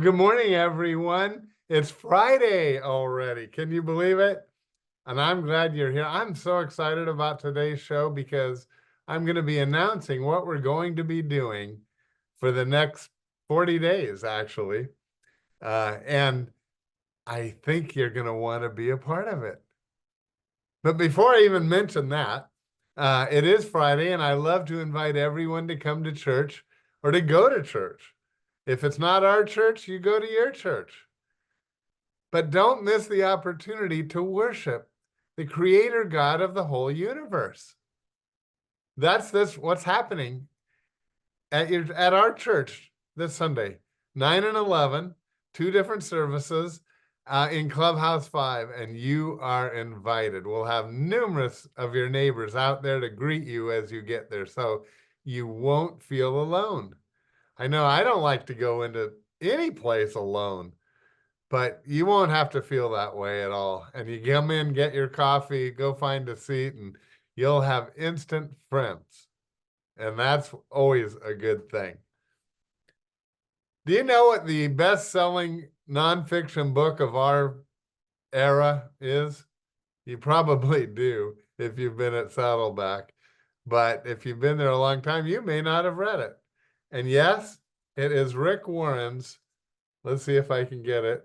Good morning, everyone. It's Friday already. Can you believe it? And I'm glad you're here. I'm so excited about today's show because I'm going to be announcing what we're going to be doing for the next 40 days, actually. And I think you're going to want to be a part of it. But before I even mention that, it is Friday, and I love to invite everyone to come to church or to go to church. If it's not our church, you go to your church. But don't miss the opportunity to worship the creator God of the whole universe. That's what's happening at our church this Sunday, 9 and 11, two different services in Clubhouse 5, and you are invited. We'll have numerous of your neighbors out there to greet you as you get there, so you won't feel alone. I know I don't like to go into any place alone, but you won't have to feel that way at all. And you come in, get your coffee, go find a seat, and you'll have instant friends. And that's always a good thing. Do you know what the best-selling nonfiction book of our era is? You probably do if you've been at Saddleback. But if you've been there a long time, you may not have read it. And yes, it is Rick Warren's. Let's see if I can get it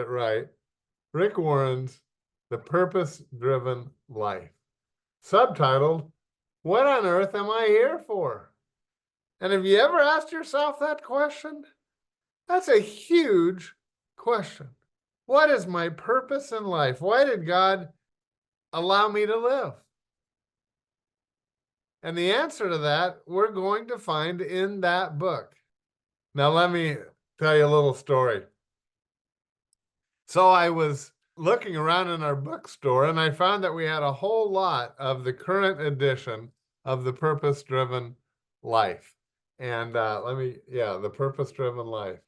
right. Rick Warren's The Purpose-Driven Life. Subtitled, What on Earth Am I Here For? And have you ever asked yourself that question? That's a huge question. What is my purpose in life? Why did God allow me to live? And the answer to that, we're going to find in that book. Now, let me tell you a little story. So I was looking around in our bookstore, and I found that we had a whole lot of the current edition of The Purpose-Driven Life. And The Purpose-Driven Life.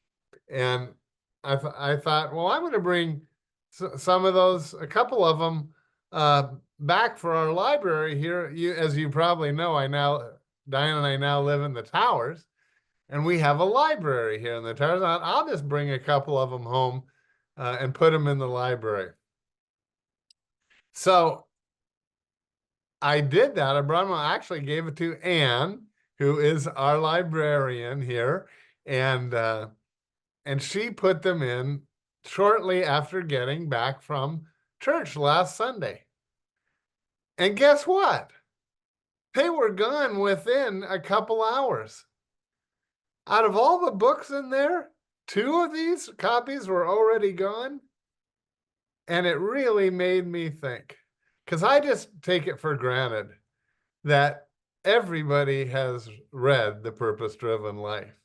And I thought, well, I'm going to bring some of those, a couple of them, back for our library here. As you probably know, Diane and I now live in the Towers, and we have a library here in the Towers. I'll just bring a couple of them home and put them in the library. So I did that. I brought them. I actually gave it to Anne, who is our librarian here, and she put them in shortly after getting back from church last Sunday. And guess what? They were gone within a couple hours. Out of all the books in there, 2 of these copies were already gone. And it really made me think, because I just take it for granted that everybody has read The Purpose-Driven Life.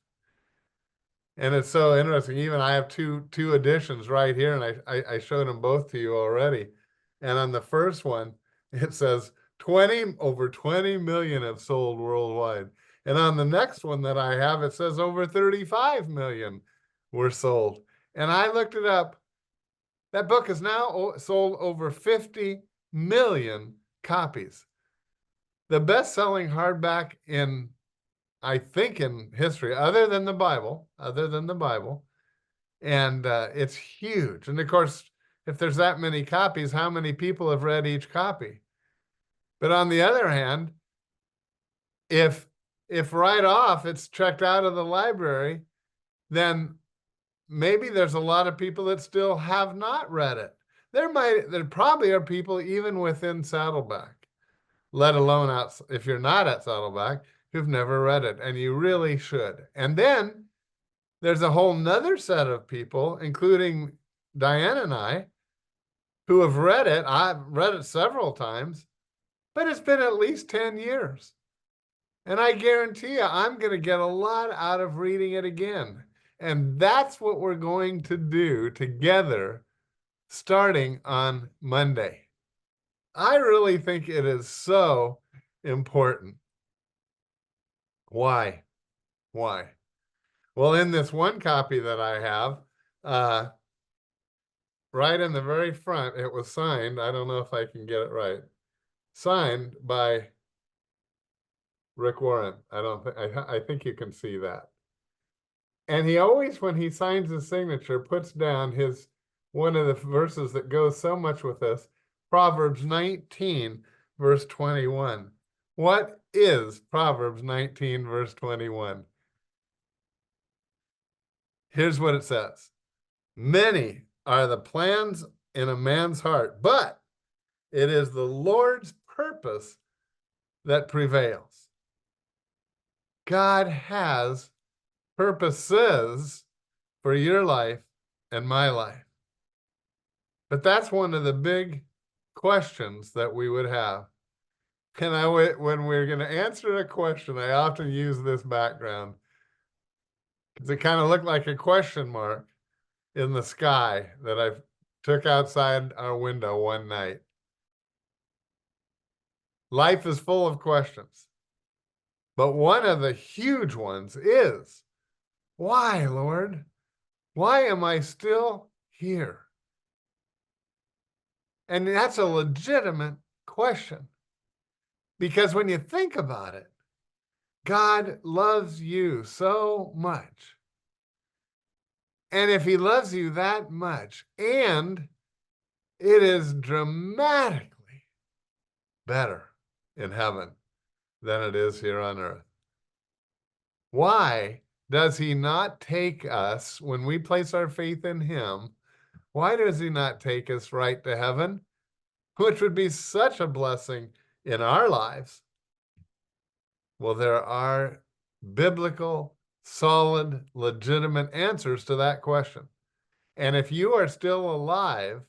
And it's so interesting. Even I have two editions right here, and I showed them both to you already. And on the first one, it says over 20 million have sold worldwide. And on the next one that I have, it says over 35 million were sold. And I looked it up. That book has now sold over 50 million copies. The best-selling hardback I think in history, other than the Bible. And it's huge. And of course, if there's that many copies, how many people have read each copy? But on the other hand, if right off it's checked out of the library, then maybe there's a lot of people that still have not read it. There probably are people even within Saddleback, let alone if you're not at Saddleback, who've never read it, and you really should. And then there's a whole nother set of people, including Diane and I, who have read it. I've read it several times, but it's been at least 10 years. And I guarantee you, I'm going to get a lot out of reading it again. And that's what we're going to do together starting on Monday. I really think it is so important. Why? Well, in this one copy that I have, right in the very front, it was signed. I don't know if I can get it right. Signed by Rick Warren. I think you can see that. And he always, when he signs his signature, puts down his one of the verses that goes so much with this, Proverbs 19, verse 21. What is Proverbs 19, verse 21? Here's what it says. Many are the plans in a man's heart, but it is the Lord's purpose that prevails. God has purposes for your life and my life. But that's one of the big questions that we would have. And when we're going to answer a question, I often use this background because it kind of looked like a question mark in the sky that I took outside our window one night. Life is full of questions. But one of the huge ones is, why, Lord? Why am I still here? And that's a legitimate question. Because when you think about it, God loves you so much. And if he loves you that much, and it is dramatically better in heaven than it is here on earth, why does he not take us, when we place our faith in him, why does he not take us right to heaven, which would be such a blessing in our lives? Well, there are biblical, solid, legitimate answers to that question. And if you are still alive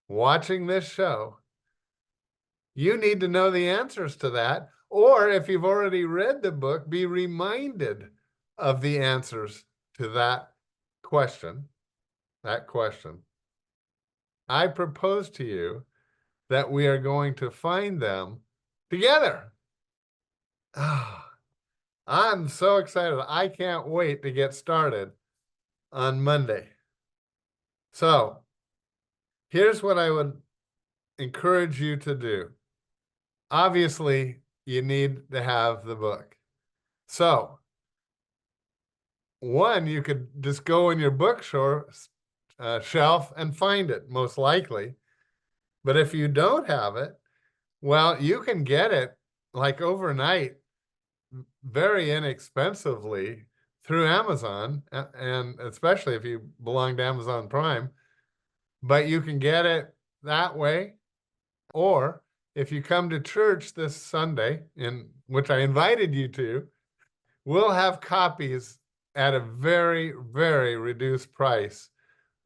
watching this show, you need to know the answers to that. Or if you've already read the book, be reminded of the answers to that question. I propose to you that we are going to find them together. Oh, I'm so excited. I can't wait to get started on Monday. So here's what I would encourage you to do. Obviously, you need to have the book. So, one, you could just go in your bookstore shelf and find it, most likely. But if you don't have it, well, you can get it like overnight, very inexpensively through Amazon, and especially if you belong to Amazon Prime. But you can get it that way, or if you come to church this Sunday, in which I invited you to, we'll have copies at a very, very reduced price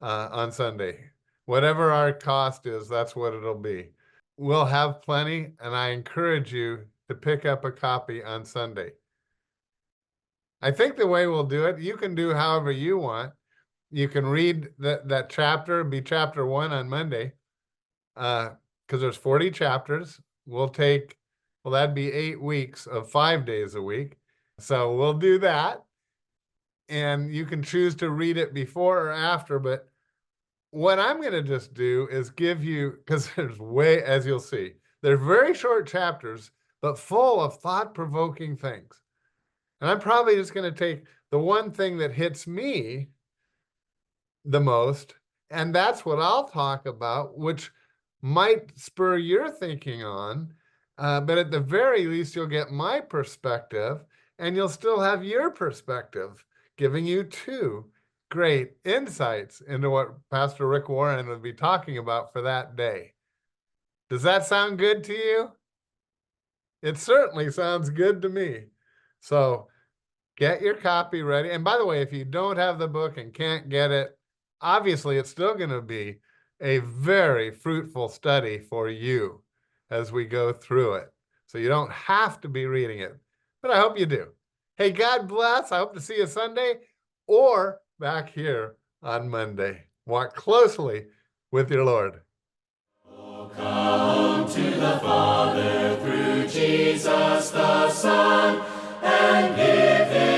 on Sunday. Whatever our cost is, that's what it'll be. We'll have plenty, and I encourage you to pick up a copy on Sunday. I think the way we'll do it, you can do however you want. You can read that chapter, be chapter 1 on Monday, because there's 40 chapters. That'd be 8 weeks of 5 days a week. So we'll do that. And you can choose to read it before or after, but what I'm going to just do is give you, because as you'll see, they're very short chapters, but full of thought-provoking things. And I'm probably just going to take the one thing that hits me the most, and that's what I'll talk about, which might spur your thinking on, but at the very least, you'll get my perspective, and you'll still have your perspective, giving you two great insights into what Pastor Rick Warren would be talking about for that day. Does that sound good to you? It certainly sounds good to me. So get your copy ready. And by the way, if you don't have the book and can't get it, obviously it's still going to be a very fruitful study for you as we go through it. So you don't have to be reading it, but I hope you do. Hey, God bless. I hope to see you Sunday or back here on Monday. Walk closely with your Lord. Oh, come to the Father through Jesus the Son, and give him